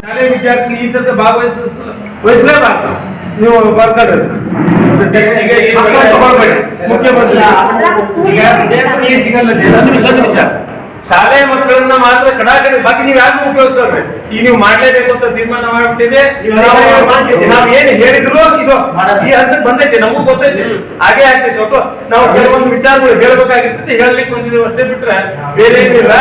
ಶಾಲೆ ವಿದ್ಯಾರ್ಥಿ ಈ ಸತ ವಹಿಸಲೇಬಾರ್ದು. ನೀವು ಬರ್ತಾರೆ ಮುಖ್ಯಮಂತ್ರಿ ನಿಮಿಷ ಶಾಲೆ ಮಕ್ಕಳನ್ನ ಮಾತ್ರ ಕಡಾಕಡೆ ಬಾಕಿ ನೀವು ಯಾರು ಉಪಯೋಗಿಸ್ರಿ. ಈಗ ನೀವು ಮಾಡ್ಲೇಬೇಕು ಅಂತ ತೀರ್ಮಾನ ಮಾಡ್ಬಿಟ್ಟಿದೆ. ನಾವ್ ಏನ್ ಹೇಳಿದ್ರು ಇದು ಈ ಹಂತಕ್ಕೆ ಬಂದೈತಿ, ನಮಗೂ ಗೊತ್ತೈತಿ, ಹಾಗೆ ಆಗ್ತೈತಿ. ಒಟ್ಟು ನಾವು ಕೆಲವೊಂದು ವಿಚಾರಗಳು ಹೇಳ್ಬೇಕಾಗಿರ್ತೈತಿ, ಹೇಳಲಿಕ್ಕೆ ಬಂದಿದ್ದೀವಿ ಅಷ್ಟೇ, ಬಿಟ್ರೆ ಬೇರೆ ಏನಿಲ್ಲ.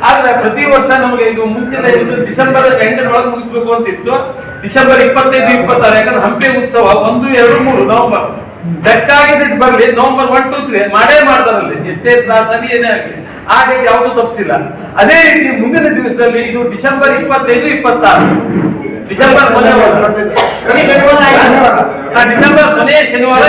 ಆದ್ರೆ ಪ್ರತಿ ವರ್ಷ ನಮಗೆ ಇದು ಮುಂಚಿನ ಡಿಸೆಂಬರ್ ಎಂಟರೊಳಗೆ ಮುಗಿಸ್ಬೇಕು ಅಂತಿತ್ತು. ಡಿಸೆಂಬರ್ 25, 26 ಯಾಕಂದ್ರೆ ಹಂಪಿ ಉತ್ಸವ 1, 2, 3 ನವೆಂಬರ್ ಬೆಟ್ಟಾಗಿದ್ದು ಬರ್ಲಿ. ನವೆಂಬರ್ 1, 2, 3 ಮಾಡೇ ಮಾಡ್ತಾರಲ್ಲಿ, ಎಷ್ಟೇ ತ್ರಾಸಲ್ಲಿ ಏನೇ ಆಗಲಿ ಆ ಡೇಟ್ ಯಾವುದು ತಪ್ಪಿಸಿಲ್ಲ. ಅದೇ ರೀತಿ ಮುಂದಿನ ದಿವಸದಲ್ಲಿ ಇದು ಡಿಸೆಂಬರ್ 25, 26 ಡಿಸೆಂಬರ್ ಕೊನೆ ಡಿಸೆಂಬರ್ ಕೊನೆಯ ಶನಿವಾರ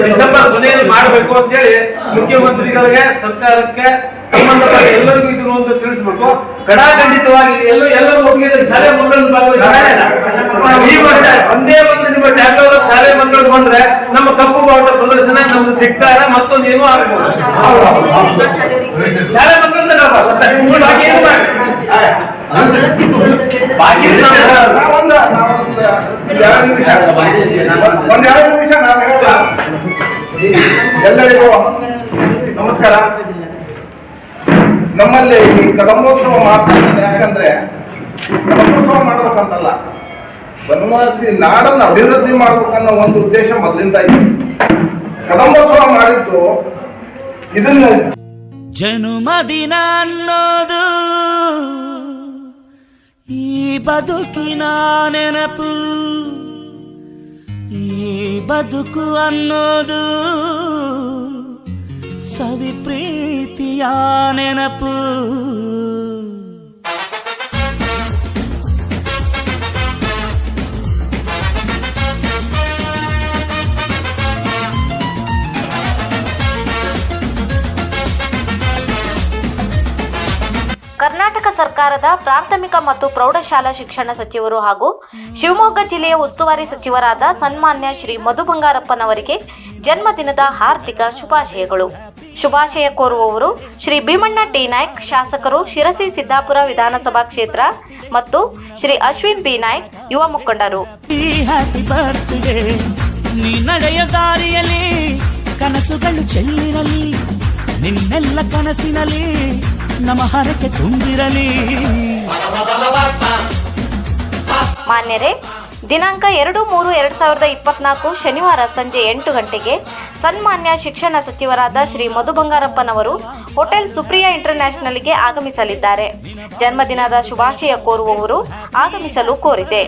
ಡಿಸೆಂಬರ್ ಕೊನೆಯಲ್ಲಿ ಮಾಡಬೇಕು ಅಂತ ಹೇಳಿ ಮುಖ್ಯಮಂತ್ರಿಗಳಿಗೆ, ಸರ್ಕಾರಕ್ಕೆ, ಸಂಬಂಧಪಟ್ಟ ಎಲ್ಲರಿಗೂ ಇದು ಒಂದು ತಿಳಿಸ್ಬೇಕು. ಕಡಾಖಂಡಿತವಾಗಿ ಎಲ್ಲರೂ ಒಪ್ಪಿಗೆ ಶಾಲೆ ಮಕ್ಕಳನ್ನು ಈ ವರ್ಷ ಒಂದೇ ಒಂದು ನಿಮ್ಮ ಟ್ಯಾಬ್ಲೆಟ್ ಶಾಲೆ ಮಕ್ಕಳು ಬಂದ್ರೆ ನಮ್ಮ ಕಪ್ಪು ಬಾವುಟ ಪ್ರದರ್ಶನ, ನಮ್ದು ಧಿಕ್ಕಾರ, ಮತ್ತೊಂದೇನು ಆಗಬಹುದು. ಶಾಲೆ ಮಕ್ಕಳಿಂದ ಎಲ್ಲರಿಗೂ ನಮಸ್ಕಾರ. ನಮ್ಮಲ್ಲಿ ಈ ಕದಂಬೋತ್ಸವ ಮಾಡ್ತಾ ಇದ್ದಾರೆ. ಯಾಕಂದ್ರೆ ಕದಂಬೋತ್ಸವ ಮಾಡ್ಬೇಕಂತಲ್ಲ, ಬನವಾಸಿ ನಾಡನ್ನು ಅಭಿವೃದ್ಧಿ ಮಾಡ್ಬೇಕನ್ನೋ ಒಂದು ಉದ್ದೇಶ ಮೊದಲಿಂದ ಇದೆ. ಕದಂಬೋತ್ಸವ ಮಾಡಿದ್ದು ಇದನ್ನು ಜನುಮದಿನ ಅನ್ನೋದು ಈ ಬದುಕಿನ ನೆನಪು, ಈ ಬದುಕು ಅನ್ನೋದು ಸವಿ ಪ್ರೀತಿಯ ನೆನಪು. ಕರ್ನಾಟಕ ಸರ್ಕಾರದ ಪ್ರಾಥಮಿಕ ಮತ್ತು ಪ್ರೌಢಶಾಲಾ ಶಿಕ್ಷಣ ಸಚಿವರು ಹಾಗೂ ಶಿವಮೊಗ್ಗ ಜಿಲ್ಲೆಯ ಉಸ್ತುವಾರಿ ಸಚಿವರಾದ ಸನ್ಮಾನ್ಯ ಶ್ರೀ ಮಧು ಬಂಗಾರಪ್ಪನವರಿಗೆ ಜನ್ಮದಿನದ ಹಾರ್ದಿಕ ಶುಭಾಶಯಗಳು. ಶುಭಾಶಯ ಕೋರುವವರು ಶ್ರೀ ಭೀಮಣ್ಣ ಟಿ ನಾಯ್ಕ್, ಶಾಸಕರು, ಶಿರಸಿ ಸಿದ್ದಾಪುರ ವಿಧಾನಸಭಾ ಕ್ಷೇತ್ರ, ಮತ್ತು ಶ್ರೀ ಅಶ್ವಿನ್ ಬಿ ನಾಯ್ಕ್, ಯುವ ಮುಖಂಡರು. ನಡೆಯ ದಾರಿಯಲ್ಲಿ ಕನಸುಗಳು ಚೆಲ್ಲಿರಲಿ, ನಿನ್ನೆಲ್ಲ ಕನಸಿನಲ್ಲಿ ನಮ್ಮ ಹರಕೆ ತುಂಬಿರಲಿ. ಮಾನ್ಯರೇ, ದಿನಾಂಕ 2/3/2024 ಶನಿವಾರ ಸಂಜೆ 8 ಗಂಟೆಗೆ ಸನ್ಮಾನ್ಯ ಶಿಕ್ಷಣ ಸಚಿವರಾದ ಶ್ರೀ ಮಧು ಬಂಗಾರಪ್ಪನವರು ಹೋಟೆಲ್ ಸುಪ್ರಿಯಾ ಇಂಟರ್ನ್ಯಾಷನಲ್ಗೆ ಆಗಮಿಸಲಿದ್ದಾರೆ. ಜನ್ಮದಿನದ ಶುಭಾಶಯ ಕೋರುವವರು ಆಗಮಿಸಲು ಕೋರಿದೆ.